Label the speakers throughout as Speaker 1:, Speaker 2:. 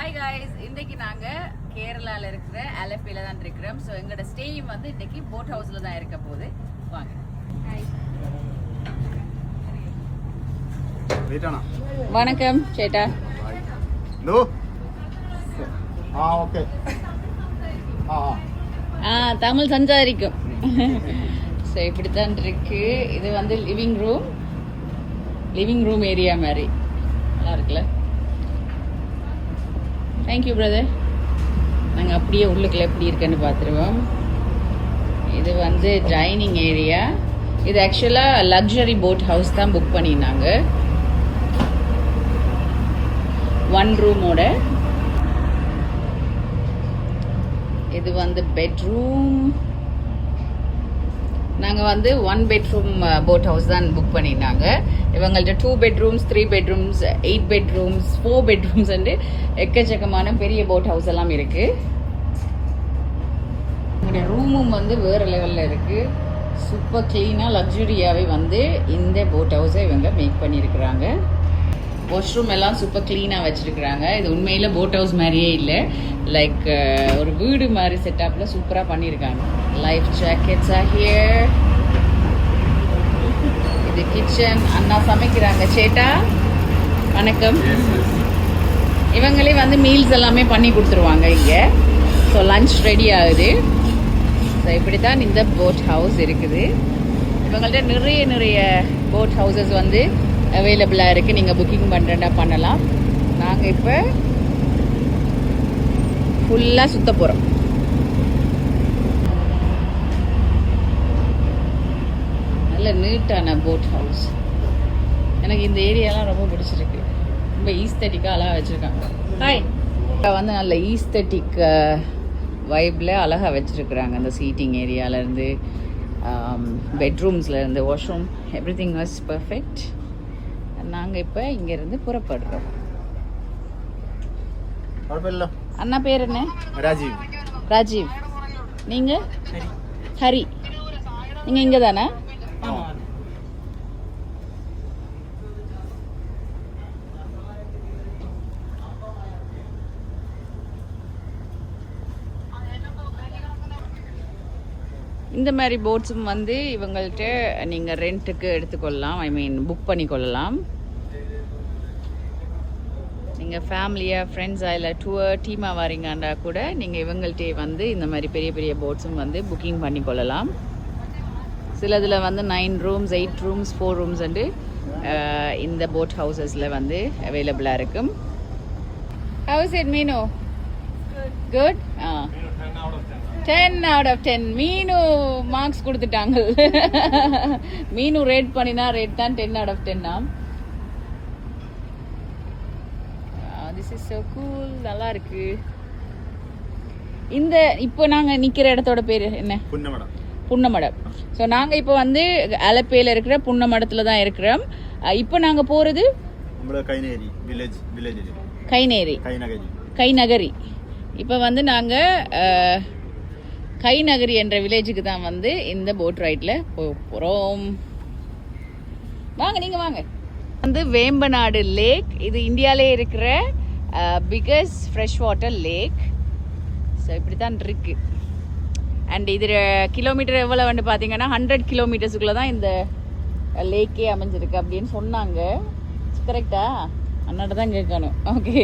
Speaker 1: Hi guys, இன்னைக்கு நாங்க கேரளால இருக்கிற அலப்பில தான் இருக்கிறோம். ஸோ எங்களோட ஸ்டேயும் வந்து இன்னைக்கு போட் ஹவுஸ்ல தான் இருக்க போகுது. வாங்க. வணக்கம் சேட்டா. தமிழ் சஞ்சாரிக்கும். ஸோ இப்படித்தான் இருக்கு. இது வந்து லிவிங் ரூம் ஏரியா மாதிரி நல்லா இருக்குல்ல. Thank you brother. நாங்கள் அப்படியே உள்ளுக்குள்ள எப்படி இருக்குன்னு பார்த்துருவோம். இது வந்து டைனிங் ஏரியா. இது ஆக்சுவலாக லக்ஸரி போட் ஹவுஸ் தான் புக் பண்ணியிருந்தாங்க. 1 ரூமோட. இது வந்து பெட்ரூம். நாங்கள் வந்து 1 பெட்ரூம் போட் ஹவுஸ் தான் புக் பண்ணியிருந்தாங்க. இவங்கள்ட்ட 2 பெட்ரூம்ஸ், 3 பெட்ரூம்ஸ், 8 பெட்ரூம்ஸ், 4 பெட்ரூம்ஸ் வந்து எக்கச்சக்கமான பெரிய போட் ஹவுஸ் எல்லாம் இருக்கு. எங்களுடைய ரூமும் வந்து வேறு லெவலில் இருக்கு. சூப்பர் கிளீனாக லக்ஸரியாகவே வந்து இந்த போட் ஹவுஸை இவங்க மேக் பண்ணியிருக்கிறாங்க. வாஷ்ரூம் எல்லாம் சூப்பர் கிளீனாக வச்சுருக்குறாங்க. இது உண்மையில் போட் ஹவுஸ் மாதிரியே இல்லை, லைக் ஒரு வீடு மாதிரி செட்டப்பில் சூப்பராக பண்ணியிருக்காங்க. Life jackets here. இது கிச்சன். அண்ணா சமைக்கிறாங்க. சேட்டா வணக்கம். இவங்களே வந்து மீல்ஸ் எல்லாமே பண்ணி கொடுத்துருவாங்க இங்கே. ஸோ லஞ்ச் ரெடி ஆகுது. ஸோ இப்படி தான் இந்த போட் ஹவுஸ் இருக்குது. இவங்கள்ட்ட நிறைய போட் ஹவுசஸ் வந்து அவைலபிளாக இருக்குது. நீங்கள் புக்கிங் பண்ணுறேன்னா பண்ணலாம். நாங்கள் இப்போ ஃபுல்லாக சுற்ற போகிறோம். நல்ல நீட்டான போட் ஹவுஸ். எனக்கு இந்த ஏரியாலாம் ரொம்ப பிடிச்சிருக்கு. ரொம்ப ஈஸ்தட்டிக்காக அழகாக வச்சுருக்காங்க. ஹாய். வந்து நல்ல ஈஸ்தட்டிக் வைப்பில் அழகாக வச்சுருக்குறாங்க. அந்த சீட்டிங் ஏரியாவிலேருந்து, பெட்ரூம்ஸ்லேருந்து, washroom, everything was perfect. நாங்கள் இப்போ இங்கேருந்து புறப்படுறோம். அண்ணா பேர் என்ன? ராஜீவ். நீங்கள்? ஹரி. நீங்கள் இங்கே தானே? இந்த மாதிரி போட்ஸும் வந்து இவங்கள்ட்ட நீங்கள் ரெண்ட்டுக்கு எடுத்துக்கொள்ளலாம். புக் பண்ணிக்கொள்ளலாம். நீங்கள் ஃபேமிலியாக, ஃப்ரெண்ட்ஸாக இல்லை டீமாக வரீங்கன்னா கூட நீங்கள் இவங்கள்ட்டே வந்து இந்த மாதிரி பெரிய போட்ஸும் வந்து புக்கிங் பண்ணிக்கொள்ளலாம். சிலதில் வந்து 9 ரூம்ஸ், 8 ரூம்ஸ், 4 ரூம்ஸ் வந்து இந்த போட் ஹவுசஸில் வந்து அவைலபிளாக இருக்கும். ஹவுஸ் இட் மீனு? குட். 10 out of 10. மீனு மார்க்ஸ் கொடுத்துட்டாங்க. மீனு ரேட் பண்ணினா ரேட் தான் 10 out of 10. This is so cool. நல்லா இருக்கு. இந்த இப்போ நாங்கள் நிற்கிற இடத்தோட பேர் என்ன? புன்னமடம். ஸோ நாங்கள் இப்போ வந்து அலப்பையில் இருக்கிற புன்னமடத்தில் தான் இருக்கிறோம். இப்போ நாங்கள் போகிறது கைநகரி. இப்போ வந்து நாங்கள் கைநகரி என்ற வில்லேஜுக்கு தான் வந்து இந்த போட் ரைடில் போகிறோம். வாங்க, நீங்கள் வாங்க. வந்து வேம்பநாடு லேக். இது இந்தியாவிலே இருக்கிற biggest fresh water lakh. So இப்படி தான் இருக்கு. அண்ட் இது கிலோமீட்டர் எவ்வளோ வந்து பார்த்தீங்கன்னா 100 கிலோமீட்டர்ஸுக்குள்ளே தான் இந்த லேக்கே அமைஞ்சிருக்கு அப்படின்னு சொன்னாங்க. கரெக்டா? அண்ணாட்ட தான் கேட்கணும். Okay,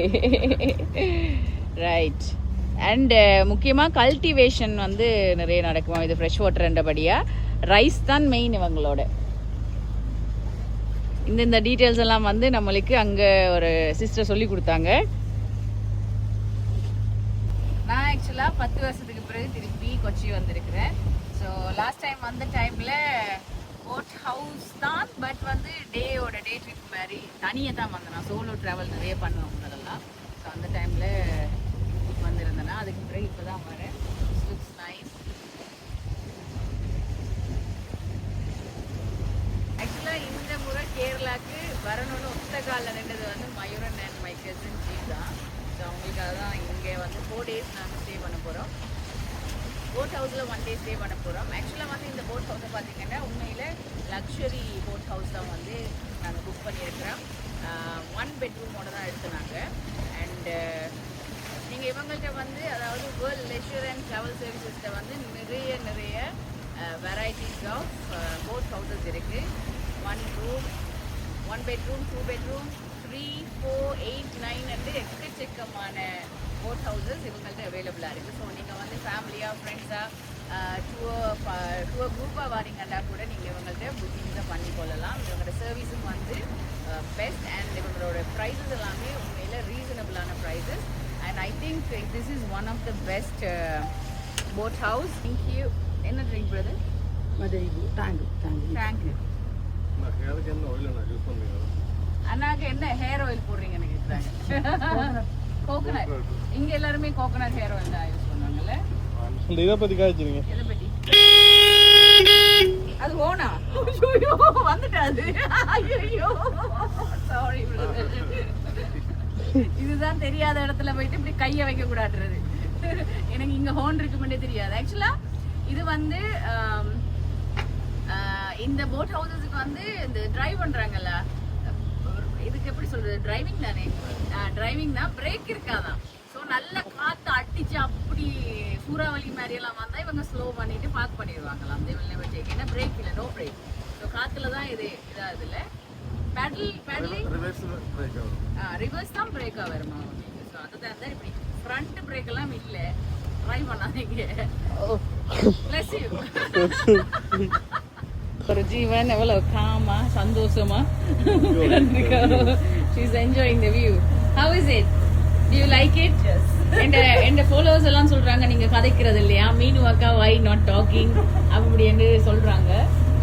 Speaker 1: right. அண்டு முக்கியமாக கல்டிவேஷன் வந்து நிறைய நடக்குமா. இது ஃப்ரெஷ் வாட்டர்ன்றபடியாக ரைஸ் தான் மெயின் இவங்களோட. இந்த டீட்டெயில்ஸ் எல்லாம் வந்து நம்மளுக்கு அங்கே ஒரு சிஸ்டர் சொல்லி கொடுத்தாங்க. நான் ஆக்சுவலாக 10 வருஷத்துக்கு பிறகு திருப்பி கொச்சி வந்திருக்கிறேன். ஸோ லாஸ்ட் டைம் வந்த டைமில் போட் ஹவுஸ் தான், பட் வந்து டே ட்ரிப் மாதிரி தனியாக தான் வந்தேன். நான் சோலோ ட்ராவல் நிறைய பண்ணுவேன் முதல்லாம். ஸோ அந்த டைமில் வந்திருந்தேன்னா, அதுக்கு பிறகு இப்போ தான் வரேன். Looks nice. ஆக்சுவலாக இந்த முறை கேரளாவுக்கு வரணும்னு ஒத்த காலில் நின்றது வந்து Mayuran and my cousin G தான். ஸோ அவங்களுக்காக தான் இங்கே வந்து 4 days நாங்கள் ஸ்டே பண்ண போகிறோம். போட் ஹவுஸில் 1 day ஸ்டே பண்ண போகிறோம். ஆக்சுவலாக வந்து இந்த போட் ஹவுஸை பார்த்தீங்கன்னா உண்மையில் லக்ஸரி போட் ஹவுஸ் தான் வந்து நாங்கள் புக் பண்ணியிருக்கிறோம். 1 bedroom தான் எடுத்துனாங்க. அண்டு இவங்கள்ட்ட வந்து அதாவது வேர்ல்ட் லெஷர் அண்ட் ட்ராவல் சர்வீசஸ்ல வந்து நிறைய வெரைட்டிஸ் ஆஃப் போட் ஹவுசஸ் இருக்கு. 1 room, 1 bedroom, 2 bedroom, 3, 4, 8, 9 and எக்கச்சக்கமான போட் ஹவுசஸ் இவங்கள்ட்ட அவைலபிளாக இருக்குது. ஸோ நீங்கள் வந்து ஃபேமிலியாக ஃப்ரெண்ட்ஸாக டூர் குரூப்பாக வாரீங்கன்னா கூட நீங்கள் இவங்கள்ட்ட புக்கிங்ஸை பண்ணிக்கொள்ளலாம். இவங்களோட சர்வீஸும் வந்து பெஸ்ட் அண்ட் இவங்களோட ப்ரைஸஸ் எல்லாமே உண்மையில் ரீசனபிளான prices. And I think this is one of the best boat house. Thank you. என்ன ட்ரிங்க் பிரதர்? தேங்க்யூ. அண்ணாக்கு என்ன ஹேர் ஆயில் போடுறீங்கன்னு கேட்குறாங்க. கோகனட். இங்க எல்லாருமே கோகனட் ஹேர் ஆயில் தான் யூஸ் பண்ணுவாங்கல்ல. அந்த இத பத்தி காய்ச்சிங்க. எதை பத்தி? அது ஓனா. ஐயோ வந்துட்டாது. ஐயோ சாரி பிரதர். இதுதான் தெரியாத இடத்துல போயிட்டு இப்படி கையை வைக்க கூடாதுறது. எனக்கு இங்க ஹோன் இருக்குமே தெரியாது. ஆக்சுவலா இது வந்து இந்த போட் ஹவுசஸ்க்கு வந்து இந்த டிரைவ் பண்றாங்கல்ல, இதுக்கு எப்படி சொல்றது, டிரைவிங் தானே, டிரைவிங் தான், பிரேக் இருக்காதான். ஸோ நல்ல காற்று அடிச்சு அப்படி சூறாவளி மாதிரி எல்லாம் வந்தால் இவங்க ஸ்லோ பண்ணிட்டு பார்க் பண்ணிடுவாங்களாம். ஏன்னா பிரேக் இல்லை, நோ பிரேக். ஸோ காற்றுல தான் இது இதாகுது இல்லை. பேடலிங் ரிவர்ஸ் தான் பிரேக்காக வருமா? ஸோ அதுதான் தான் இப்படி ஃப்ரண்ட் பிரேக் எல்லாம் இல்லை, ட்ரை பண்ணாதீங்க. Bless you. ஒரு ஜீவன் எவ்வளவு காமா சந்தோஷமா she's enjoying the view. How is it? Do you like it? Yes. and followers எல்லாம் சொல்றாங்க நீங்க கதைக்கிறது இல்லையா, மீனு அக்கா why not talking அப்படின்னு சொல்றாங்க.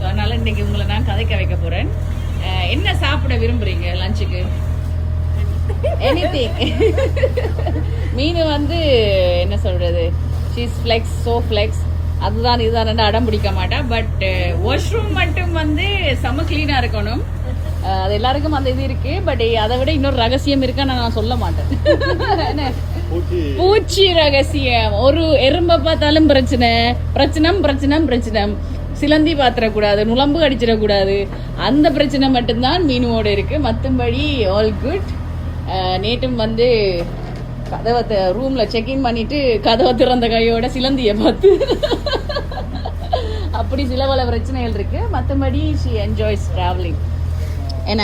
Speaker 1: அதனால இன்னைக்கு உங்களை நான் கதைக்க வைக்க போறேன். என்ன சாப்பிட விரும்புறீங்க லஞ்சுக்கு? எனிதிங். மீனு வந்து என்ன சொல்றது, she's flex, so flex. அதுதான் இதுதான் அடம் பிடிக்க மாட்டேன். பட் வாஷ்ரூம் மட்டும் வந்து செம கிளீனாக இருக்கணும். அது எல்லாருக்கும் அந்த இது இருக்கு. பட் அதை விட இன்னொரு ரகசியம் இருக்கான்னு நான் சொல்ல மாட்டேன். பூச்சி ரகசியம். ஒரு எறும்பை பார்த்தாலும் பிரச்சனை. சிலந்தி பாத்திரக்கூடாது, நுளம்பு அடிச்சிடக்கூடாது. அந்த பிரச்சனை மட்டும்தான் மீனோட இருக்கு. மற்றபடி ஆல் குட். நேற்றும் வந்து கதவை ரூம்ல செக்இன் பண்ணிட்டு கதவை திறந்த கையோட சிலந்திய பார்த்து அப்படி சில பல பிரச்சனைகள் இருக்கு. மற்றபடி she enjoys traveling. என்ன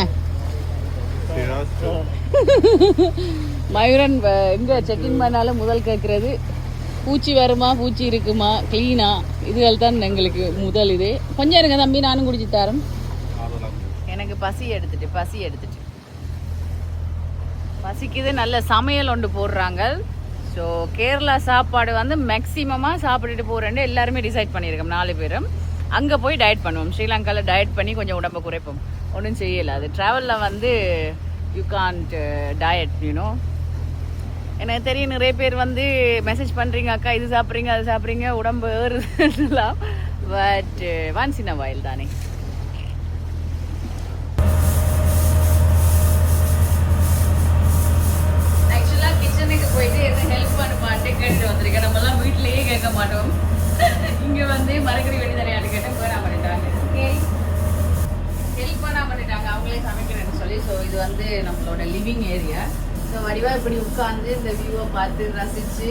Speaker 1: மயூரன் எங்க செக்இன் பண்ணாலும் முதல் கேட்கறது பூச்சி வருமா, பூச்சி இருக்குமா, கிளீனா, இதுகள் தான் எங்களுக்கு முதல் இது. கொஞ்சம் இருங்க தம்பி, நானும் குடிச்சு தரேன். எனக்கு பசி எடுத்துட்டு பசிக்குது. நல்ல சமையல் ஒன்று போடுறாங்க. ஸோ கேரளா சாப்பாடு வந்து மேக்ஸிமமாக சாப்பிட்டுட்டு போகிறேன்னு எல்லாருமே டிசைட் பண்ணியிருக்கோம் 4 பேரும். அங்கே போய் டயட் பண்ணுவோம். ஸ்ரீலங்காவில் டயட் பண்ணி கொஞ்சம் உடம்பை குறைப்போம். ஒன்றும் செய்யலை. அது ட்ராவலில் வந்து யூ கான்ட் டயட் யூனோ. எனக்கு தெரியும் நிறைய பேர் வந்து மெசேஜ் பண்ணுறீங்க, அக்கா இது சாப்பிட்றீங்க அது சாப்பிட்றீங்க உடம்பு ஏறுலாம். But once in a while தானே. போயிட்டு எதுவும் ஹெல்ப் பண்ணுமான்ட்டு கேட்டுட்டு வந்திருக்கேன். நம்மலாம் வீட்டிலேயே கேட்க மாட்டோம். இங்கே வந்து மரக்கறி வெடி தரையாட்டு கேட்டேன், போனா பண்ணிட்டாங்க. ஹெல்ப் பண்ணா பண்ணிட்டாங்க, அவங்களே சமைக்கிறேன்னு சொல்லி. ஸோ இது வந்து நம்மளோட லிவிங் ஏரியா. ஸோ வடிவாக இப்படி உட்காந்து இந்த வியூவை பார்த்து ரசித்து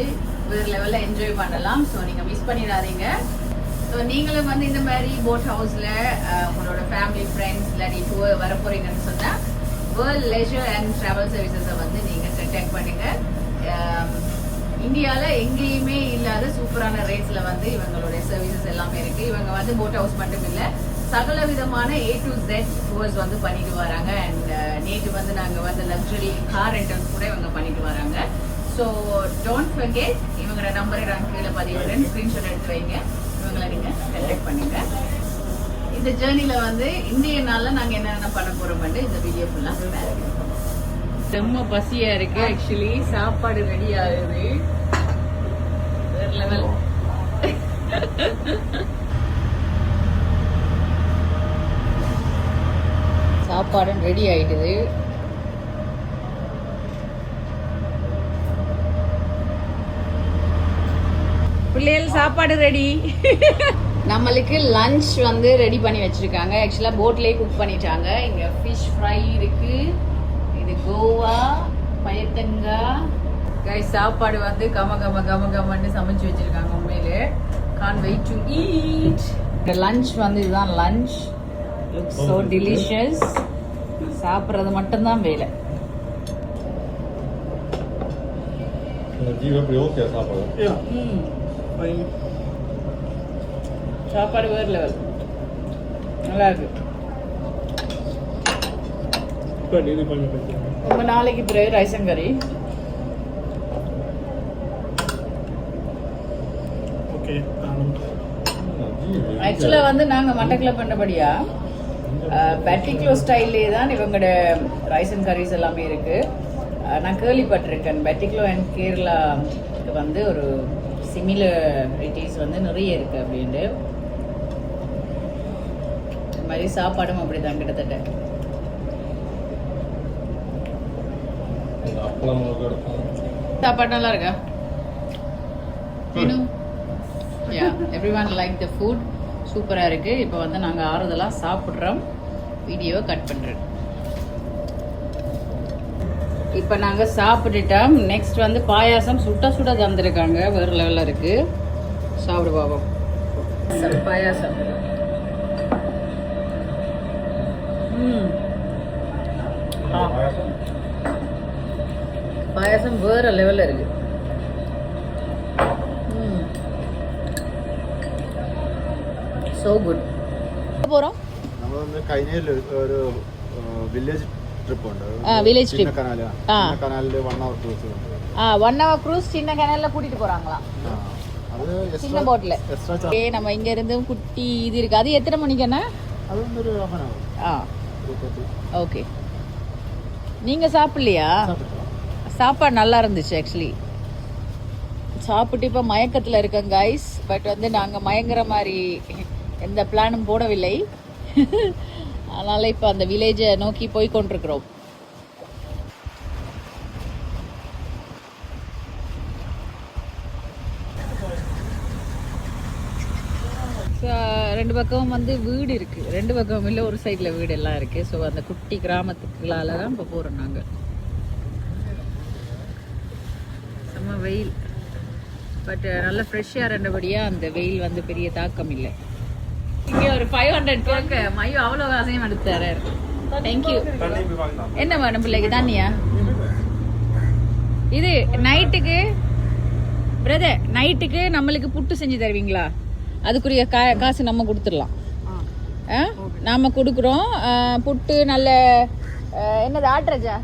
Speaker 1: வேறு லெவலில் என்ஜாய் பண்ணலாம். ஸோ நீங்கள் மிஸ் பண்ணிடாதீங்க. ஸோ நீங்களும் வந்து இந்த மாதிரி போட் ஹவுஸில் உங்களோட ஃபேமிலி ஃப்ரெண்ட்ஸ் இல்லாட்டி டூர் வர போகிறீங்கன்னு சொன்னால் வேர்ல்ட் லெஷர் அண்ட் ட்ராவல் சர்வீசஸை வந்து நீங்கள் கான்டாக்ட் பண்ணுங்கள். இந்தியாவில் எங்கேயுமே இல்லாத சூப்பரான ரேட்ஸில் வந்து இவங்களுடைய சர்வீசஸ் எல்லாமே இருக்குது. இவங்க வந்து போட் ஹவுஸ் மட்டும் இல்லை, சகல விதமான A to Z டூர்ஸ் வந்து பண்ணிட்டு வராங்க. அண்ட் நேற்று வந்து நாங்கள் வந்து லக்ஸரி கார் ரெண்டல்ஸ் கூட இவங்க பண்ணிட்டு வராங்க. ஸோ டோன்ட் ஃபர்கெட், இவங்களோட நம்பரை நான் கீழே பதிவுறேன், ஸ்க்ரீன்ஷாட் எடுத்து வைங்க, இவங்களை நீங்கள் கான்டாக்ட் பண்ணுங்க. இந்த ஜேர்னியில் வந்து இந்திய நாளில் நாங்கள் என்னென்ன பண்ண போகிறோம்னு இந்த வீடியோ ஃபுல்லாக செம்ம பசியா இருக்கு. ஆக்சுவலி சாப்பாடு ரெடி ஆகுது. வேற லெவல். சாப்பாடு ரெடி ஆயிடுது. பிள்ளைகள் சாப்பாடு ரெடி. நம்மளுக்கு லஞ்ச் வந்து ரெடி பண்ணி வச்சிருக்காங்க. ஆக்சுவலா போட்லயே குக் பண்ணிட்டாங்க. இங்க ஃபிஷ் ஃப்ரை இருக்கு, இது கோவா, பயத்தங்காய், கைஸ் சாப்பாடு வந்து கமன்னு சமைச்சு வச்சிருக்காங்க. உண்மையிலே can't wait to eat. The lunch வந்து இதுதான் lunch. Looks so delicious. சாப்பிட்றது மட்டும்தான் வேலை. சாப்பாடு வேறு லெவல், நல்லா இருக்கு. ரொம்ப நாளைக்கு பிறகு ரைசன் கறி. ஆக்சுவலாக வந்து நாங்கள் மட்டக்கில் பண்ணபடியா பெட்டிக்லோ ஸ்டைல்லே தான் இவங்களோட ரைஸ் அண்ட் கரீஸ் எல்லாமே இருக்குது. நான் கேள்விப்பட்டிருக்கேன் பெட்டிக்லோ அண்ட் கேரளா வந்து ஒரு சிமிலரிட்டிஸ் வந்து நிறைய இருக்குது அப்படின்ட்டு. இது மாதிரி சாப்பாடும் அப்படி தான் கிட்டத்தட்ட. சாப்பாடு நல்லா இருக்கா? எவ்ரிவன் லைக் த ஃபுட், சூப்பராக இருக்குது. இப்போ வந்து நாங்கள் ஆறுதலாக சாப்பிட்றோம். வீடியோவை கட் பண்ணுறேன். இப்போ நாங்கள் சாப்பிட்டுட்டோம். நெக்ஸ்ட் வந்து பாயாசம் சுட தந்துருக்காங்க, வேறு லெவலில் இருக்குது. சாப்பிடு பாபம். பாயாசம் பாயாசம் வேறு லெவலில் இருக்குது. So good. போறோம். நம்ம வந்து கைனேல ஒரு வில்லேஜ் ட்ரிப் ഉണ്ട്. Village trip. கனாலில 1 hour cruise. 1 hour cruise சின்ன கனால்ல கூட்டிட்டு போறாங்களா? அது சின்ன போட்ல. ஓகே, நம்ம இங்க இருந்து குட்டி இது இருக்கு. அது எத்தனை மணிக்குனா? அது வந்து ஒரு 1 hour. ஓகே. நீங்க சாப்பிடலையா? சாப்பாடு நல்லா இருந்துச்சு ஆக்சுவலி. சாப்பிட்டு இப்போ மயக்கத்தில் இருக்கேன் கைஸ். பட் வந்து நாங்கள் மயங்குற மாதிரி எந்த பிளானும் போடவில்லை. அதனால் இப்போ அந்த வில்லேஜை நோக்கி போய் கொண்டிருக்கிறோம். ரெண்டு பக்கமும் வந்து வீடு இருக்குது. ரெண்டு பக்கமும் இல்லை, ஒரு சைடில் வீடு எல்லாம் இருக்குது. ஸோ அந்த குட்டி கிராமத்துக்குள்ளால தான் இப்போ போகிறோம் நாங்கள். செம்ம வெயில், பட் நல்ல ஃப்ரெஷ்ஷாக இருந்தபடியாக அந்த வெயில் வந்து பெரிய தாக்கம் இல்லை. இங்கே ஒரு 500 பேருக்கு மையோ அவ்வளோ காசையும் எடுத்தாரு. தேங்க்யூ. என்ன வேணும் பிள்ளைக்கு? தண்ணியா? இது நைட்டுக்கு பிரதர், நைட்டுக்கு நம்மளுக்கு புட்டு செஞ்சு தருவீங்களா? அதுக்குரிய காசு நம்ம கொடுத்துடலாம். நாம் கொடுக்குறோம். புட்டு நல்ல என்னது ஆட்ரஜா?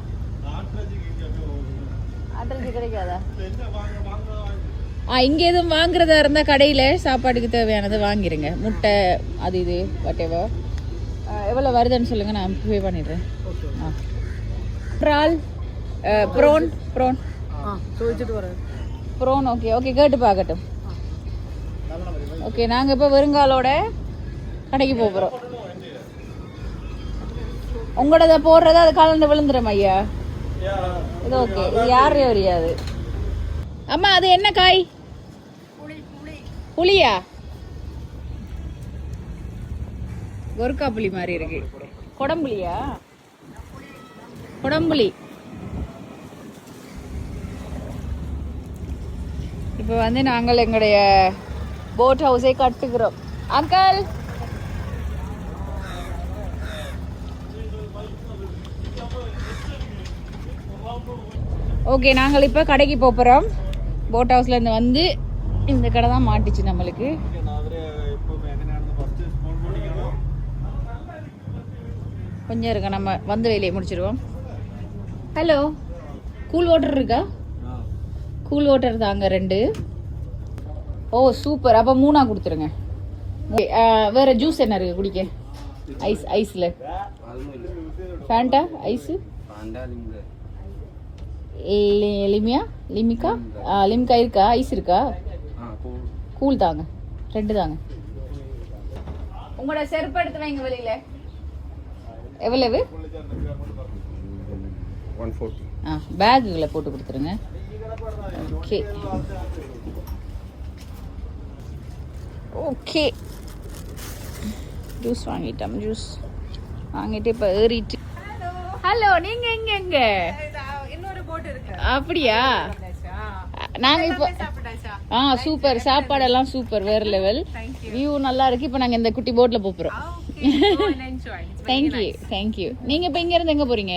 Speaker 1: ஆட்ரஜி கிடைக்காதா? இங்கே எதுவும் வாங்குறதா இருந்தால் கடையில் சாப்பாடுக்கு தேவையானதை வாங்கிடுங்க. முட்டை அது இது வாட்டெவர். எவ்வளோ வருதுன்னு சொல்லுங்கள், நான் பே பண்ணிடுறேன். ப்ரால் ப்ரோன் ப்ரோன் ஓகே ஓகே, கேட்டு பார்க்கட்டும். ஓகே, நாங்கள் இப்போ வெறுங்காலோட கடைக்கு போகிறோம். உங்களோட போடுறதா அது கலந்து விழுந்துடும் ஐயா. இது ஓகே, இது யாரையும் தெரியாது. அம்மா அது என்ன காய்? புளியா? கொர்க்கா புளி மாதிரி இருக்கு. கொடம்புளியா? கொடம்புளி. இப்போ வந்து நாங்கள் எங்களுடைய போட் ஹவுஸை கட்டுகிறோம். அங்கிள் ஓகே, நாங்கள் இப்போ கடைக்கு போகிறோம். போட் ஹவுஸ்லேருந்து வந்து இந்த கடை தான் மாட்டிச்சு நம்மளுக்கு. கொஞ்சம் இருக்க, நம்ம வந்து வேலையை முடிச்சிடுவோம். ஹலோ, கூல் வாட்டர் இருக்கா? கூல் வாட்டர் தாங்க 2. ஓ சூப்பர், அப்போ 3 கொடுத்துருங்க. வேறு ஜூஸ் என்ன இருக்குது குடிக்க? ஐஸில் ஃபேண்டா ஐஸு, லிமிக்கா இருக்கா? ஐஸ் இருக்கா? கூல் தாங்க, 2 தாங்க. உங்களோட செருப்பு எடுத்து வைங்க வெளியில. எவ்வளவு? 140. பேக்குகளை போட்டு கொடுத்துருங்க. ஓகே ஓகே, ஜூஸ் வாங்கிட்டோம். ஜூஸ் வாங்கிட்டு இப்போ ஏறிட்டு. ஹலோ, நீங்க எங்க? இன்னொரு போட் இருக்கு. அப்படியா? நாங்க இப்போ சூப்பர், சாப்பாடெல்லாம் சூப்பர், வேற லெவல். வியூ நல்லா இருக்கு. இப்போ நாங்க இந்த குட்டி போட்ல போறோம். தேங்க்யூ. நீங்க இப்போ இங்க இருந்து எங்க போறீங்க?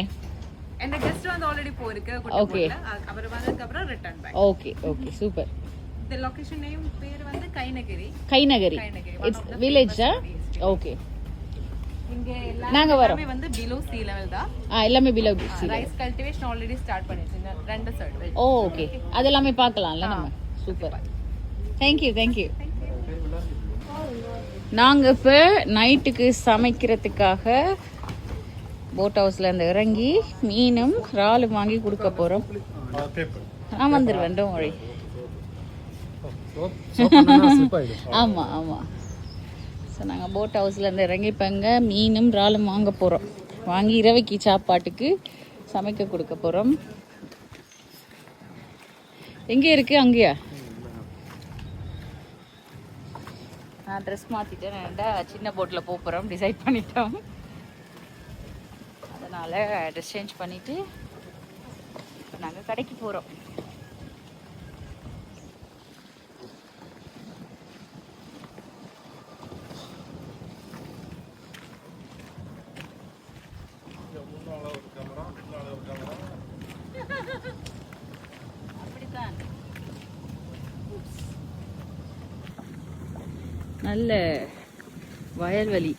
Speaker 2: And the guest வந்து already போயிருக்கு.
Speaker 1: Okay.
Speaker 2: அவர் வந்ததுக்கு அப்புறம் return back.
Speaker 1: Okay, super.
Speaker 2: The location name பேர் வந்து கைநகரி.
Speaker 1: It's village, okay.
Speaker 2: இங்க
Speaker 1: நாங்க வரோம்.
Speaker 2: எல்லாமே வந்து below sea level தான்.
Speaker 1: எல்லாமே below sea level.
Speaker 2: Rice cultivation already start பண்ணிச்சு. ரெண்டு சைடு.
Speaker 1: ஓகே. அதெல்லாம் பார்க்கலாம்ல நம்ம. சூப்பர். Thank you. நாங்க இப்ப நைட்டுக்கு சமைக்கிறதுக்காக போட் ஹவுஸ்ல இருந்து இறங்கி மீனும் இறாலும் வாங்கி கொடுக்க போறோம். நான் வந்துருவேன், டோன்ட் வரி. ஆமா. ஸோ நாங்கள் போட் ஹவுஸ்ல இருந்து இறங்கி இப்பங்க மீனும் இறாலும் வாங்க போறோம். வாங்கி இரவைக்கு சாப்பாட்டுக்கு சமைக்க கொடுக்க போறோம். எங்க இருக்கு? அங்கேயா? நான் ட்ரெஸ் மாத்திட்டேன். சின்ன போட்ல போறோம் டிசைட் பண்ணிட்டோம். அதனால ட்ரெஸ் சேஞ்ச் பண்ணிட்டு நாங்கள் கடைக்கு போகிறோம். அப்படித்தான். நல்ல வயல்வெளி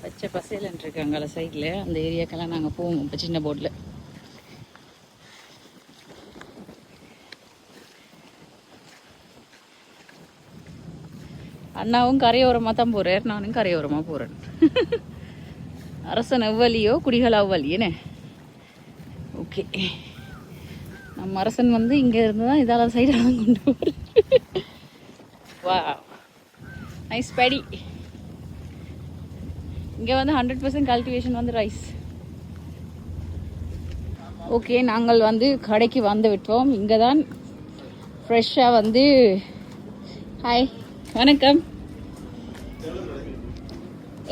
Speaker 1: பச்சை பசேலன்னு இருக்காங்கள சைடில். அந்த ஏரியாக்கெல்லாம் நாங்கள் போவோம் இப்போ சின்ன போட்டில். அண்ணாவும் கரையோரமாக தான் போகிறார், நானும் கரையோரமாக போகிறேன். அரசன் எவ்வளியோ குடிகள் அவ்வளியேனே. ஓகே, நம்ம அரசன் வந்து இங்கே இருந்து தான் இதால் சைடாக தான் கொண்டு போகிறேன். வா, நைஸ் படி. இங்கே வந்து 100% கல்டிவேஷன் வந்து ரைஸ். ஓகே, நாங்கள் வந்து கடைக்கு வந்து விட்டோம். இங்கே தான் ஃப்ரெஷ்ஷாக வந்து ஹாய் வணக்கம்.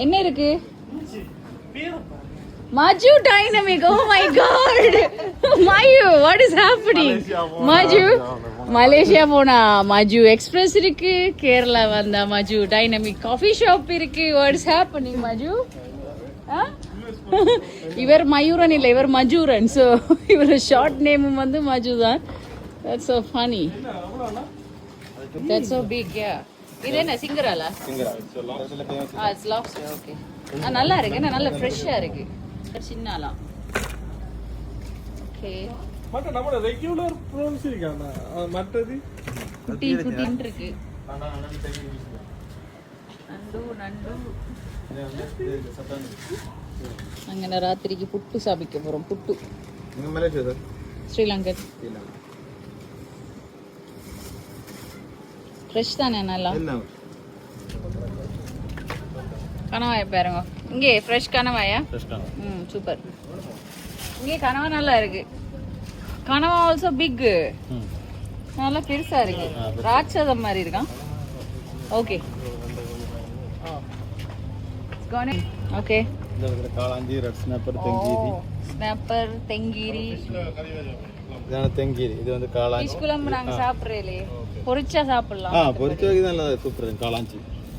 Speaker 1: என்ன இருக்கு? Maju Dynamic. Oh my god. Mayu, what is happening? Maju Malaysia போனா மஜு எக்ஸ்பிரஸ் இருக்கு, கேரளா வந்தா மஜு டைனமிக் காஃபி ஷாப் இருக்கு. what is happening மஜு? இவர் மயூரன் இல்லை, இவர் மஜூரன். ஸோ இவர் ஷார்ட் நேமும் வந்து மஜு தான். that's so funny. that's so big. yeah. இது என்ன சிங்கராலா? it's lobster. okay. நல்லா இருக்கு, நல்லா ஃப்ரெஷ்ஷா இருக்கு. சின்னாலாம். ஓகே,
Speaker 3: மற்ற நம்ம ரெகுலர் ப்ரோன்ஸ் இருக்கானா? மற்றது
Speaker 1: குட்டி குட்டின்னு இருக்கு. நண்டு. அங்கே ராத்திரிக்கு புட்டு சாப்பிக்க போறோம். புட்டு ஸ்ரீலங்கன் ஃப்ரெஷ் தானே? நல்லா கனவாயை பாருங்க. இங்கே ஃப்ரெஷ் கனவாயா? சூப்பர். இங்கே கனவா நல்லா இருக்கு. கனவா ஆல்சோ பிக், நல்லா பெருசா இருக்கு. ராட்சதம் மாதிரி இருக்கான். Okay okay.
Speaker 3: காளாஞ்சி, ரெட் ஸ்னாப்பர், தெங்கீரி.
Speaker 1: ஸ்னாப்பர், தெங்கீரி.
Speaker 3: இதான தெங்கீரி. இது வந்து காளாஞ்சி.
Speaker 1: ஃபிஷ் குழம்பு நாங்க சாப்பிடுறேலே, பொரிச்சா சாப்பிடலாம்.
Speaker 3: பொரிச்ச வகை தான் நல்லா சூப்பர்.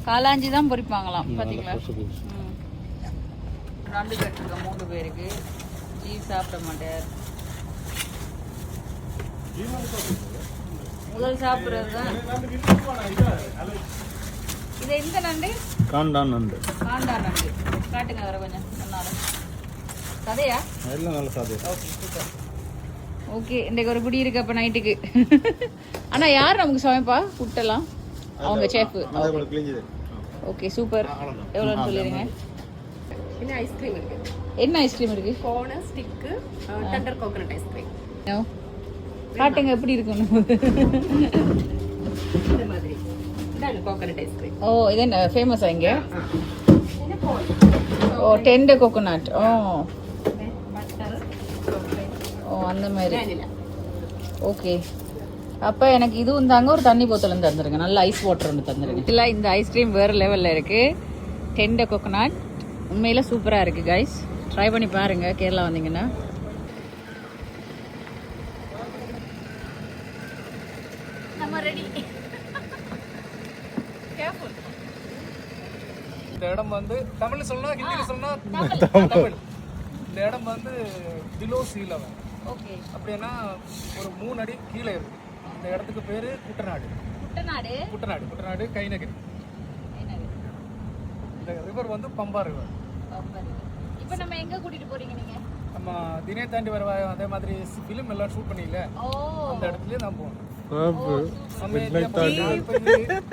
Speaker 3: காளாஞ்சி
Speaker 1: தான் பொரிப்பாங்களாம். பாத்தீங்களா? நண்டு கட்டுருக்க 3 பேருக்கு. சீஸ் சாப்பிட மாட்டார். முதல் சாப்பிடுறது தான் இது. எந்த நண்டு? காண்டான் நண்டு. காட்டுங்க வர கொஞ்சம். கதையா?
Speaker 3: எல்லாம் நல்ல சாதம்.
Speaker 1: Okay super. ஓகே, இன்றைக்கு ஒரு குடி இருக்கு அப்போ நைட்டுக்கு. ஆனால் யார் நமக்கு சமைப்பா ஃபுட்டெல்லாம்? அவங்க செஃப். Okay super. எவ்வளோன்னு சொல்லிடுங்க.
Speaker 2: என்ன ஐஸ்கிரீம் இருக்கு?
Speaker 1: என்ன ஐஸ்கிரீம் இருக்கு?
Speaker 2: Cone stick, tender coconut ice cream.
Speaker 1: காட்டுங்க எப்படி இருக்குன்னு.
Speaker 2: இந்த மாதிரி இதான் கோகனட் ஐஸ்கிரீம்.
Speaker 1: ஓ, இது என்ன ஃபேமஸா இங்க? ஓ, டெண்டர் கோகனட். ஓ அந்த மாதிரி. ஓகே, அப்போ எனக்கு இதுவும் தாங்க. ஒரு தண்ணி போத்தலும் தந்துருங்க. நல்ல ஐஸ் வாட்டர் ஒன்று தந்துருங்க. இல்லை, இந்த ஐஸ்கிரீம் வேறு லெவலில் இருக்குது. டெண்டர் கோகனட் உண்மையில் சூப்பராக இருக்குது கைஸ். ட்ரை பண்ணி பாருங்கள், கேரளா வந்தீங்கன்னா. நம்ம ரெடி. கேர்ஃபுல்.
Speaker 3: இந்த இடம் வந்து தமிழ்ல சொல்லணும் ஹிந்தில சொல்லணும் தமிழ். இந்த இடம் வந்து பிலோ சீ லெவல்.
Speaker 1: ஓகே.
Speaker 3: அப்படின்னா ஒரு 3 அடி கீழே இருக்கு. இந்த இடத்துக்கு பேரு குட்டநாடு. குட்டநாடு கைநகரி. இந்த ரிவர் வந்து பம்பா ரிவர்.
Speaker 1: இப்போ நம்ம எங்க கூட்டிட்டு போறீங்க நீங்க?
Speaker 3: நம்ம தினே தாண்டி வருவாய் அதே மாதிரி ஃபிலிம் எல்லாம் ஷூட் பண்ணீல அந்த இடத்துலயே நான் போனேன்.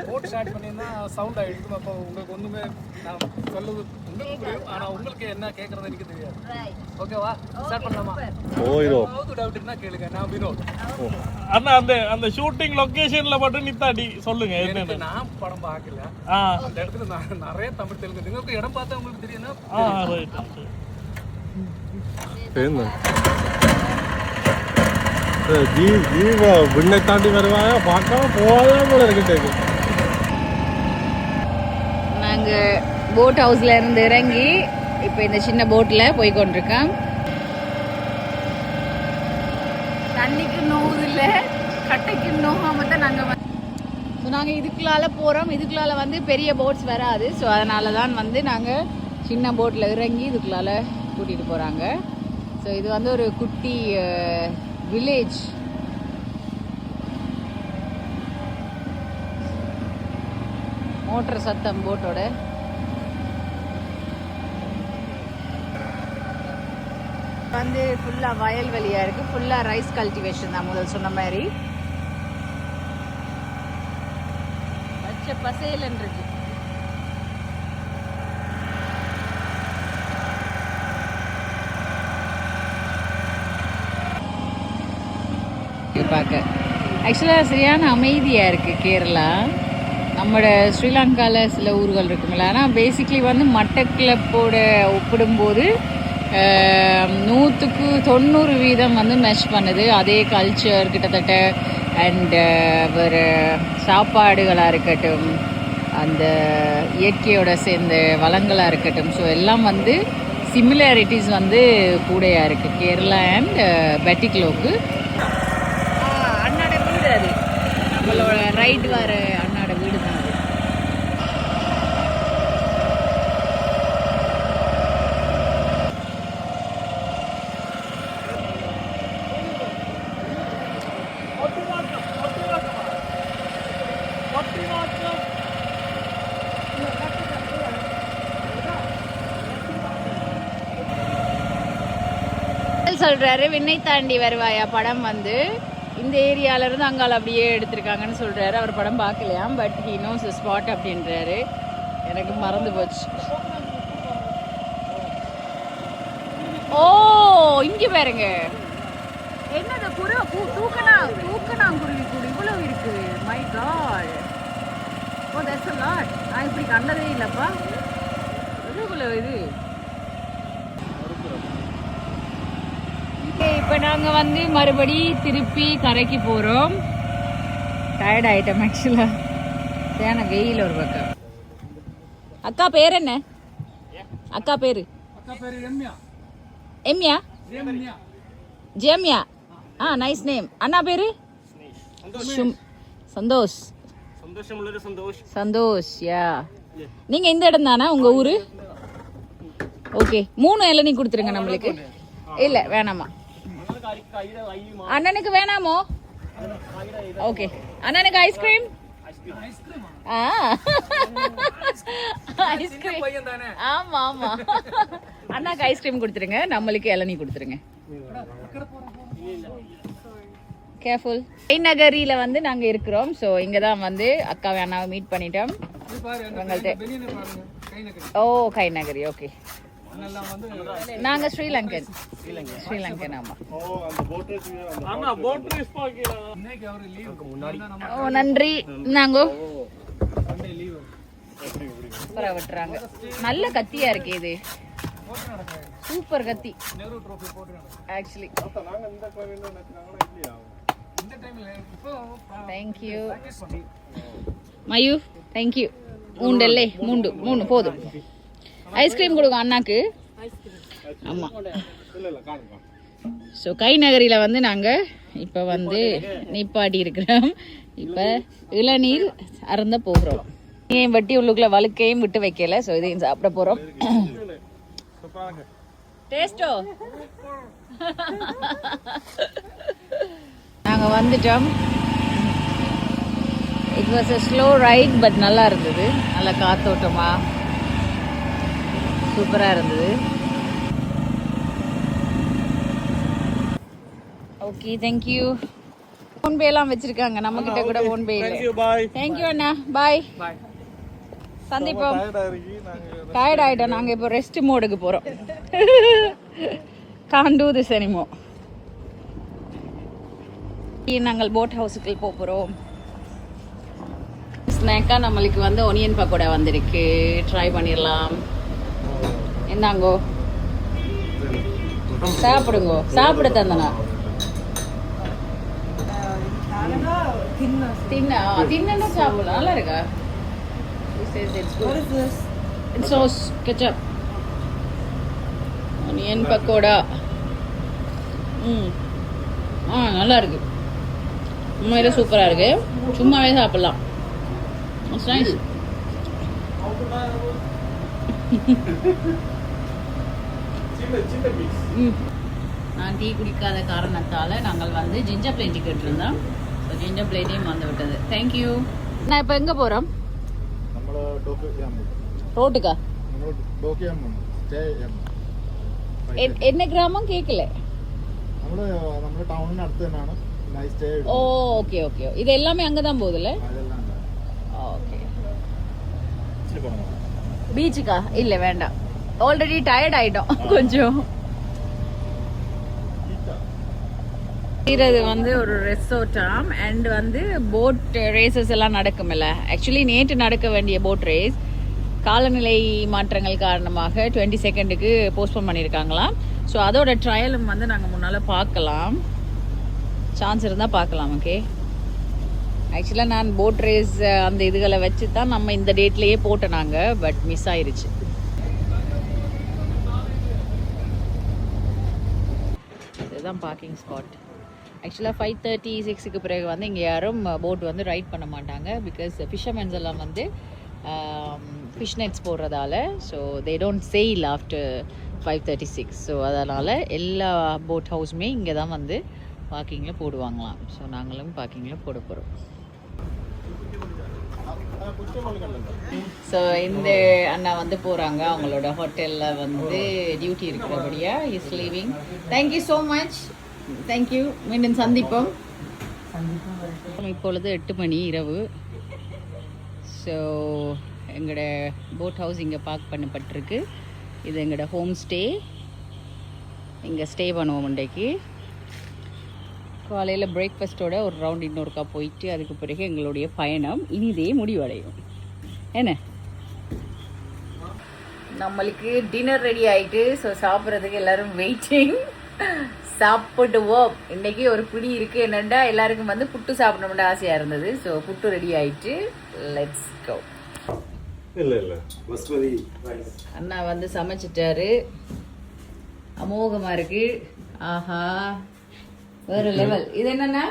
Speaker 3: போட் ஸ்டார்ட் பண்ணினா சவுண்ட் ஆயிடுச்சு. அப்போ உங்களுக்கு ஒண்ணுமே நான் சொல்லுது உங்களுக்கு புரியும், ஆனா உங்களுக்கு என்ன கேக்குறது எனக்கு தெரியாது. ஓகேவா? ஸ்டார்ட் பண்ணலாமா? ஏதாவது டவுட் இருந்தா கேளுங்க. நான் வினோத்.
Speaker 4: அண்ணா அந்த ஷூட்டிங் லொகேஷன்ல மட்டும் நித்தாடி சொல்லுங்க.
Speaker 3: எனக்கு நான் படம் பார்க்கல. அந்த இடத்துல நான் நிறைய தமிழ் தெலுங்கு உங்களுக்கு இடம் பார்த்தா உங்களுக்கு தெரியும்னா
Speaker 5: விண்ணை தாண்டி வருவாங்க பார்க்காம போகாதான் போல இருக்கு.
Speaker 1: நாங்கள் போட் ஹவுஸ்ல இருந்து இறங்கி இப்போ இந்த சின்ன போட்ல போய் கொண்டிருக்கோம். தண்ணிக்கு நோவு இல்லை, கட்டைக்கு நோகாம தான் நாங்கள் இதுக்குள்ளால போகிறோம். இதுக்குள்ளால வந்து பெரிய போட்ஸ் வராது. ஸோ அதனால தான் வந்து நாங்கள் சின்ன போட்டில் இறங்கி இதுக்குள்ளால கூட்டிகிட்டு போகிறாங்க. ஸோ இது வந்து ஒரு குட்டி வில்லேஜ். மோட்டர் சத்தம் போட்டோட. வந்து ஃபுல்லாக வயல்வெளியாக இருக்குது. ஃபுல்லாக ரைஸ் கல்டிவேஷன் தான் முதல் சொன்ன மாதிரி. பச்சை பசேலன் இருக்கு. பார்க்க ஆக்சுவலாக சரியான அமைதியாக இருக்குது கேரளா. நம்மளோட ஸ்ரீலங்காவில் சில ஊர்கள் இருக்குங்களா, ஆனால் பேசிக்லி வந்து மட்டக்களப்போட ஒப்பிடும்போது 100% வந்து மெஷ் பண்ணுது. அதே கல்ச்சர் கிட்டத்தட்ட. அண்ட் ஒரு சாப்பாடுகளாக இருக்கட்டும், அந்த இயற்கையோட சேர்ந்த வளங்களாக இருக்கட்டும், ஸோ எல்லாம் வந்து சிமிலாரிட்டிஸ் வந்து கூடையாக இருக்குது கேரளா அண்ட் பெட்டிக்லோக்கு. அண்ணாட வீடு அது, நம்மளோட ரைட் வர அண்ணாட வீடு தான் அது. சொல்றாரு விண்ணை தாண்டி வருவாயா படம் வந்து இந்த ஏரியால இருந்து அங்கால அப்படியே எடுத்திருக்காங்கன்னு சொல்றாரு. அவர் படம் பார்க்கலையாம், பட் ஹி நோஸ் ஸ்பாட் அப்படின்றாரு. எனக்கு மறந்து போச்சு. ஓ இங்க பாருங்க, என்னது தூக்கணாங்குருவி கூட இவ்வளவு இருக்கு. My God, oh that's a lot. நான் இப்படி கண்டதே இல்லப்பா. எவ்வளவு இது. இப்போ நாங்கள் வந்து மறுபடி திருப்பி கரைக்கு போகிறோம். டயர்ட் ஆகிட்டோம் ஆக்சுவலாக. தேன வெயில் ஒரு பக்கம். அக்கா பேர் என்ன? அக்கா பேர் எம்யா ஜெம்யா. Nice name. அண்ணா பேரு சந்தோஷ். சந்தோஷ் யா. நீங்க இந்த இடம் தானே உங்க ஊரு? ஓகே, 3 இளநீ கொடுத்துருங்க நம்மளுக்கு. இல்ல வேணாமா, அண்ணனுக்கு வேணாமோ? ஓகே, அண்ணனுக்கு ஐஸ்கிரீம். ஆமா ஆமா, அண்ணாக்கு ஐஸ்கிரீம் கொடுத்துருங்க, நம்மளுக்கு இளநீ கொடுத்துருங்க. கேர்ஃபுல். கைநகரியில வந்து நாங்க இருக்கிறோம். ஸோ இங்க தான் வந்து அக்காவை அண்ணாவை மீட் பண்ணிட்டோம். ஓ கைநகரி, ஓகே. நாங்க ஸ்ரீலங்கன். ஆமா. ஓ நன்றி. நாங்க விட்டுறாங்க. நல்ல கத்தியா இருக்கு இது, சூப்பர் கத்தி ஆக்சுவலி. Thank you Mayu, thank you. 3 போதும். ஐஸ்கிரீம் கொடுங்க அண்ணாக்கு. ஆமா ஸோ கை நகரில் வந்து நாங்கள் இப்போ வந்து நிப்பாட்டி இருக்கிறோம். இப்போ இளநீர் அருந்த போகிறோம். ஏன் வட்டி உள்ளுக்குள்ள வழுக்கையும் விட்டு வைக்கல. ஸோ இதையும் சாப்பிட போகிறோம். டேஸ்டோ நாங்கள் வந்துட்டோம். It was a slow right but நல்லா இருந்தது. நல்லா காத்தோட்டமாக சூப்பராக இருந்தது. Okay, thank you. ஃபோன்பே எல்லாம் வச்சிருக்காங்க, நம்ம கிட்ட கூட ஃபோன்பே இல்லை. தேங்க்யூ அண்ணா, பாய். சந்திப்போம். டயர்ட் ஆகிட்டோம். நாங்கள் இப்போ ரெஸ்ட் மோடுக்கு போகிறோம். can't do this anymore. நாங்கள் போட் ஹவுஸுக்கு போக போகிறோம். ஸ்நாக்காக நம்மளுக்கு வந்து ஒனியன் பக்கோடா வந்திருக்கு. ட்ரை பண்ணிடலாம். என்னங்கோ சாப்பிடுங்கோ. சாப்பிட தந்தனா தின்னா சாப்பிடலாம். நல்லா இருக்கா? Sauce ketchup onion pakoda. நல்லா இருக்கு. உண்மையில சூப்பராக இருக்கு. சும்மாவே சாப்பிடலாம். நைஸ். நான் டீ குடிக்காத காரணத்தால் நாங்கள் வந்து ஜிஞ்சர் பிளேன் டிக்கெட் இருந்தோம். ஸோ ஜிஞ்சர் பிளேட்டையும் வந்து விட்டது. தேங்க்யூ. நான் இப்போ எங்கே போகிறோம்? ரோட்டுக்கா? என்ன கிராமம் கேட்கல. ஓ ஓகே ஓகே. இது எல்லாமே அங்கே தான் போகுதுல்ல? ஓகே. பீச்சுக்கா? இல்லை வேண்டாம், ஆல்ரெடி டயர்ட் ஆயிட்டோம் கொஞ்சம். இது வந்து ஒரு ரெசார்ட்டாம் அண்ட் வந்து போட் ரேசஸ் எல்லாம் நடக்கும்ல. ஆக்சுவலி நேற்று நடக்க வேண்டிய போட் ரேஸ் காலநிலை மாற்றங்கள் காரணமாக 22nd போஸ்ட்போன் பண்ணியிருக்காங்களாம். ஸோ அதோட ட்ரையலும் வந்து நாங்கள் முன்னால் பார்க்கலாம். சான்ஸ் இருந்தால் பார்க்கலாம். ஓகே. ஆக்சுவலாக நான் போட் ரேஸ் அந்த இதுகளை வச்சு தான் நம்ம இந்த டேட்லேயே போட்டோம் நாங்கள். பட் மிஸ் ஆயிருச்சு. இதுதான் பார்க்கிங் ஸ்பாட். ஆக்சுவலாக 5:36க்கு பிறகு வந்து இங்கே யாரும் போட் வந்து ரைட் பண்ண மாட்டாங்க. பிகாஸ் ஃபிஷர்மென்ஸ் எல்லாம் வந்து ஃபிஷ் நெட்ஸ் போடுறதால. So they don't sell after 5:36. So அதனால் எல்லா போட் ஹவுஸுமே இங்கே தான் வந்து பார்க்கிங்கில் போடுவாங்களாம். ஸோ நாங்களும் பார்க்கிங்கில் போட போகிறோம். ஸோ இந்த அண்ணா வந்து போகிறாங்க. அவங்களோட ஹோட்டலில் வந்து டியூட்டி இருக்கிறபடியா is leaving. Thank you so much. Thank you. மீண்டும் சந்திப்போம். இப்பொழுது 8 மணி இரவு. ஸோ எங்களோட போட் ஹவுஸ் இங்கே பார்க் பண்ணப்பட்டிருக்கு. இது எங்களோட ஹோம் ஸ்டே. இங்கே ஸ்டே பண்ணுவோம். இன்றைக்கு காலையில் பிரேக்ஃபாஸ்ட்டோட ஒரு ரவுண்ட் இன்னொருக்கா போயிட்டு அதுக்கு பிறகு எங்களுடைய பயணம் இனிதே முடிவடையும். என்ன நம்மளுக்கு டின்னர் ரெடி ஆகிட்டு. ஸோ சாப்பிட்றதுக்கு எல்லோரும் வெயிட்டிங். சாப்பிடுவோம். இன்றைக்கி ஒரு பிடி இருக்குது. என்னென்னா எல்லாருக்கும் வந்து புட்டு சாப்பிடணும்னு ஆசையாக இருந்தது. ஸோ புட்டு ரெடி ஆகிட்டு லெட்ஸ் கோ. அண்ணா வந்து சமைச்சிட்டாரு. அமோகமாக இருக்குது. ஆஹா, வேற லெவல். இது என்னன்னா?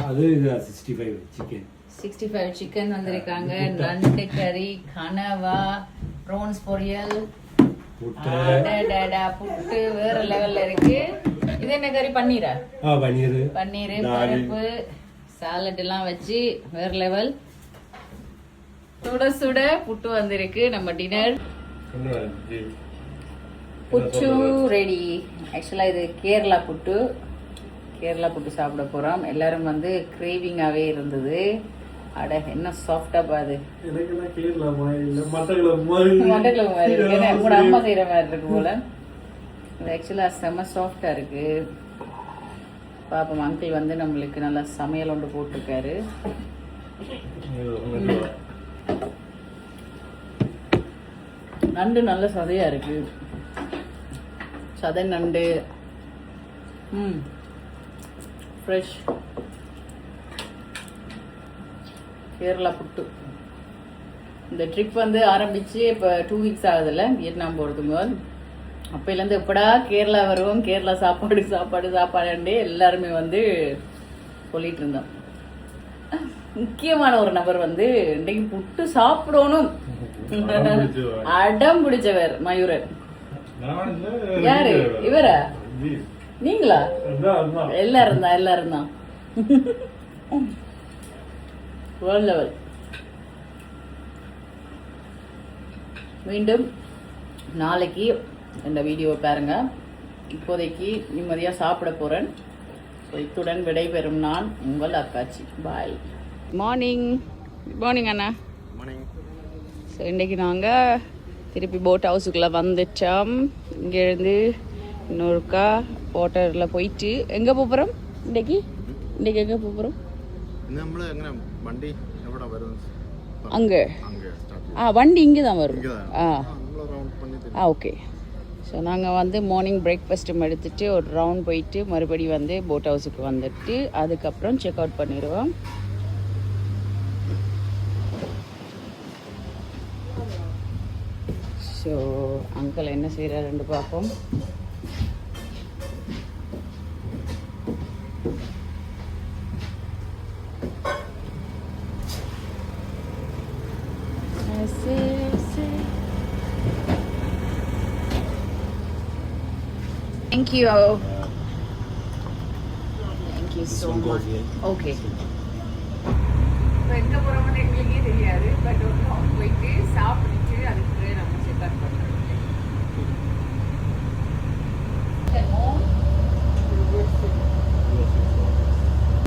Speaker 5: அது 65 சிக்கன்.
Speaker 1: 65 சிக்கன் வந்திருக்காங்க. நண்டு கறி, கனவா, ப்ரான்ஸ் பொரியல், புட்டு வேற லெவல்ல இருக்கு. இது என்ன கறி? பன்னீரா? பன்னீர், பருப்பு, சாலட் எல்லாம் வச்சு வேற லெவல். சுட சுட புட்டு வந்திருக்கு. நம்ம டின்னர் புட்டு ரெடி. ஆக்சுவலா இது கேரளா புட்டு. கேரளா புட்டு சாப்பிட போகிறோம். எல்லாரும் வந்து கிரேவிங்காகவே இருந்தது. அட என்ன சாஃப்டாக பாது. மட்டக்கிழங்கு மாதிரி இருக்கு. உங்களோட அம்மா செய்கிற மாதிரி இருக்கு போல. இது ஆக்சுவலாக செம்ம சாஃப்டாக இருக்குது. பாப்போம். அங்கிள் வந்து நம்மளுக்கு நல்லா சமையல் ஒன்று போட்டிருக்காரு. நண்டு நல்ல சதையாக இருக்குது. சதை நண்டு. ஃப்ரெஷ் கேரளா புட்டு. இந்த ட்ரிப் வந்து ஆரம்பித்து இப்போ 2 வீக்ஸ் ஆகுதுல்ல வியட்நாம் போகிறதுக்கு. அப்போலேருந்து எப்படா கேரளா வருவோம், கேரளா சாப்பாடு சாப்பாடு சாப்பாடுண்டே எல்லாருமே வந்து சொல்லிட்டு இருந்தோம். முக்கியமான ஒரு நபர் வந்து இன்றைக்கு புட்டு சாப்பிடணும் அடம் பிடிச்சவர் மயூரன். யாரு இவரா? நீங்களா? எல்லாரும் தான் வேர்ல்ட் லெவல். மீண்டும் நாளைக்கு இந்த வீடியோவை பாருங்க. இப்போதைக்கு நிம்மதியாக சாப்பிட போகிறேன். இத்துடன் விடைபெறும் நான் உங்கள் அக்காச்சி. பாய். மார்னிங். குட் மார்னிங் அண்ணா. ஸோ இன்றைக்கி நாங்கள் திருப்பி போட் ஹவுஸுக்குள்ளே வந்துட்டோம். இங்கேருந்து இன்னொருக்கா வாட்டரில் போயிட்டு எங்கே போகிறோம் இன்றைக்கி எங்கே போகிறோம்? அங்கே வண்டி இங்கே தான் வரும். ஓகே. ஸோ நாங்கள் வந்து மார்னிங் பிரேக்ஃபாஸ்ட்டும் எடுத்துகிட்டு ஒரு ரவுண்ட் போயிட்டு மறுபடியும் வந்து போட் ஹவுஸுக்கு வந்துட்டு அதுக்கப்புறம் செக் அவுட் பண்ணிடுவோம். ஸோ அங்கிள் என்ன செய்கிறாருன்னு பார்ப்போம். Thank you. Thank you so much. Okay. இப்போ எங்கே போகிறோம்னு எங்களுக்கே தெரியாது. பட் ஒரு போயிட்டு சாப்பிட்டுட்டு அதுக்கு நம்ம செக் அவுட் பண்ணுறோம்.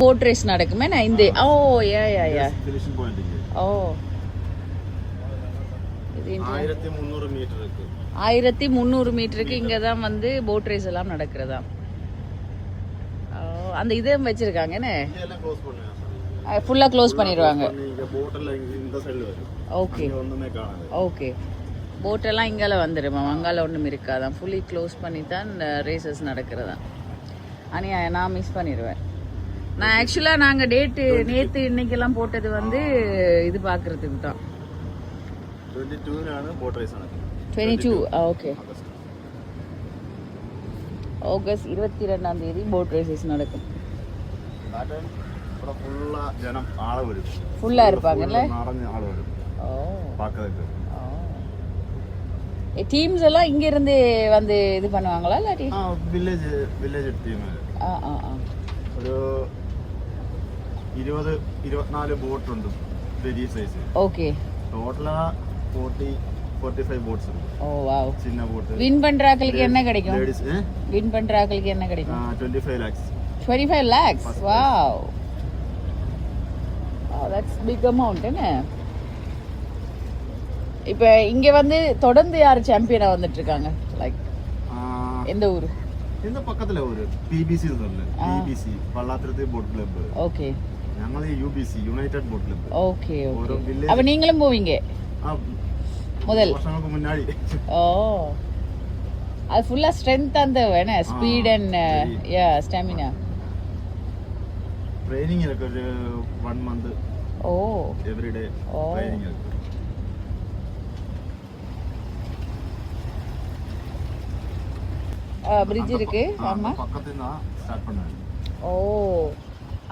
Speaker 1: போட் ரேஸ் நடக்குமே நான் இந்த ஓ 1300 மீட்டருக்கு இங்கே தான் வந்து போட் ரேஸ் எல்லாம் நடக்கிறதா. அந்த இதை வச்சிருக்காங்கன்னு ஃபுல்லாக க்ளோஸ் பண்ணிடுவாங்க. Okay okay. போட்டெல்லாம் இங்கால வந்துடுமா, அங்கால ஒன்றும் இருக்காதான். ஃபுல்லி க்ளோஸ் பண்ணி தான் ரேசஸ் நடக்கிறதா. ஆனால் நான் மிஸ் பண்ணிடுவேன். நான் ஆக்சுவலாக நாங்கள் டேட்டு நேற்று இன்னைக்கெல்லாம் போட்டது வந்து இது பார்க்குறதுக்கு தான். 22 ஓகே. ஆகஸ்ட் 22 போட் ரேசஸ் நடக்கும். ஃபுல்லா இருப்பாங்கல்ல. டீம்ஸ் எல்லாம் இங்க இருந்து வந்து இது பண்ணுவாங்களா இல்லாட்டி
Speaker 6: வில்லேஜ் டீம் ഒരു 20-24 ബോട്ട് ഉണ്ട് വലിയ സൈസ്.
Speaker 1: ஓகே.
Speaker 6: டோட்டலா 40-45 போட்ஸ் இருக்கு.
Speaker 1: ஓ வாவ்.
Speaker 6: சின்ன போட்.
Speaker 1: வின் பண்றாங்களுக்கு என்ன கிடைக்கும்? வின் பண்றாங்களுக்கு என்ன கிடைக்கும்?
Speaker 6: 25 lakhs.
Speaker 1: 25 lakhs. Wow. Oh, that's big amount, என்ன? இப்போ இங்க வந்து தொடர்ந்து யார் சாம்பியனா வந்துட்டு இருக்காங்க? லைக் எந்த ஊர்?
Speaker 6: இந்த பக்கத்துல ஒரு PBC சொல்ல. PBC பல்லாத்திரத்து போட் கிளப்.
Speaker 1: ஓகே.
Speaker 6: ഞങ്ങൾ UBC united boat club.
Speaker 1: Okay okay. அப்ப நீங்களும் போவீங்க? முதல்
Speaker 6: வருஷங்களுக்கு முன்னாடி.
Speaker 1: ஓ. அது ஃபுல்லா ஸ்ட்ரெngth அந்த வேணா ஸ்பீட் அண்ட் ஸ்டாமினா.
Speaker 6: ட்ரைனிங் இருக்கு ஒரு 1 month.
Speaker 1: ஓ.
Speaker 6: எவ்ரி டே ட்ரைனிங் இருக்கு.
Speaker 1: பிரிட்ஜ் இருக்கு. ஆமா.
Speaker 6: பக்கத்துல தான் ஸ்டார்ட் பண்ணாங்க.
Speaker 1: ஓ.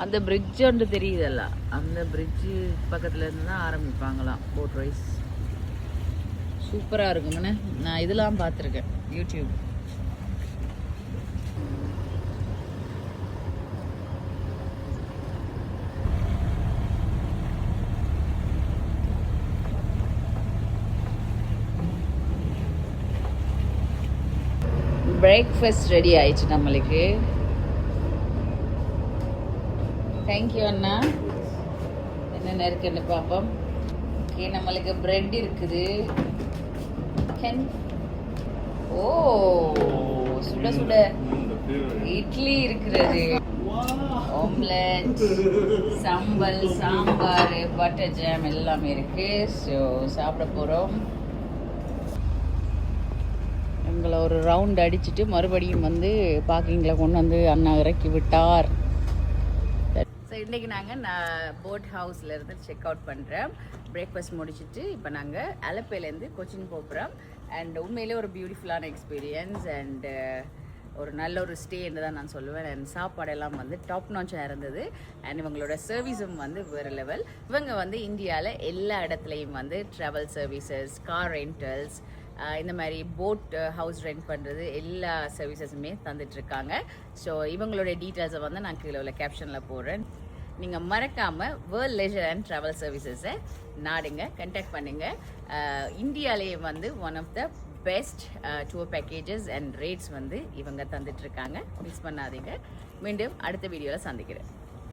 Speaker 1: அந்த பிரிட்ஜ் ஒன்று தெரியுதல்ல, அந்த பிரிட்ஜ் பக்கத்துல இருந்து தான் ஆரம்பிப்பாங்களாம் போட் ரைஸ். சூப்பராக இருக்குங்கண்ணே. நான் இதெல்லாம் பார்த்துருக்கேன் யூடியூப். பிரேக்ஃபாஸ்ட் ரெடி ஆயிடுச்சு நம்மளுக்கு. தேங்க்யூ அண்ணா. என்னென்ன இருக்குன்னு பார்ப்போம். ஓகே, நம்மளுக்கு பிரெட் இருக்குது. ஓ, சுட சுட இட்லி இருக்கிறது. ஆம்லெட், சம்பல், சாம்பார், பட்டர் ஜாம் எல்லாமே இருக்கு. ஸோ சாப்பிட போகிறோம். எங்களை ஒரு ரவுண்ட் அடிச்சுட்டு மறுபடியும் வந்து பார்க்கிங்கில் கொண்டு வந்து அண்ணா இறக்கி விட்டார். ஸோ இன்றைக்கி நாங்கள் போட் ஹவுஸில் இருந்து செக் அவுட் பண்ணுறோம். பிரேக்ஃபாஸ்ட் முடிச்சுட்டு இப்போ நாங்கள் அலப்பையிலேருந்து கொச்சின் போகிறோம். அண்ட் உண்மையிலே ஒரு பியூட்டிஃபுல்லான எக்ஸ்பீரியன்ஸ் அண்ட் ஒரு நல்ல ஒரு ஸ்டே என்று தான் நான் சொல்லுவேன். அண்ட் சாப்பாடெல்லாம் வந்து டாப் நாச்சாக இருந்தது. அண்ட் இவங்களோட சர்வீஸும் வந்து வேறு லெவல். இவங்க வந்து இந்தியாவில் எல்லா இடத்துலையும் வந்து ட்ராவல் சர்வீசஸ், கார் ரெண்டல்ஸ், இந்த மாதிரி போட் ஹவுஸ் ரெண்ட் பண்ணுறது எல்லா சர்வீசஸுமே தந்துட்டுருக்காங்க. ஸோ இவங்களோட டீட்டெயில்ஸை வந்து நான் கீழே உள்ள கேப்ஷனில் போடுறேன். நீங்கள் மறக்காமல் வேர்ல்ட் லெஜர் அண்ட் ட்ராவல் சர்வீசஸை நாடுங்க, கண்டாக்ட் பண்ணுங்கள். இந்தியாவிலேயே வந்து one of the best tour packages and rates வந்து இவங்க தந்துட்டுருக்காங்க. மிஸ் பண்ணாதீங்க. மீண்டும் அடுத்த வீடியோவில் சந்திக்கிறேன்.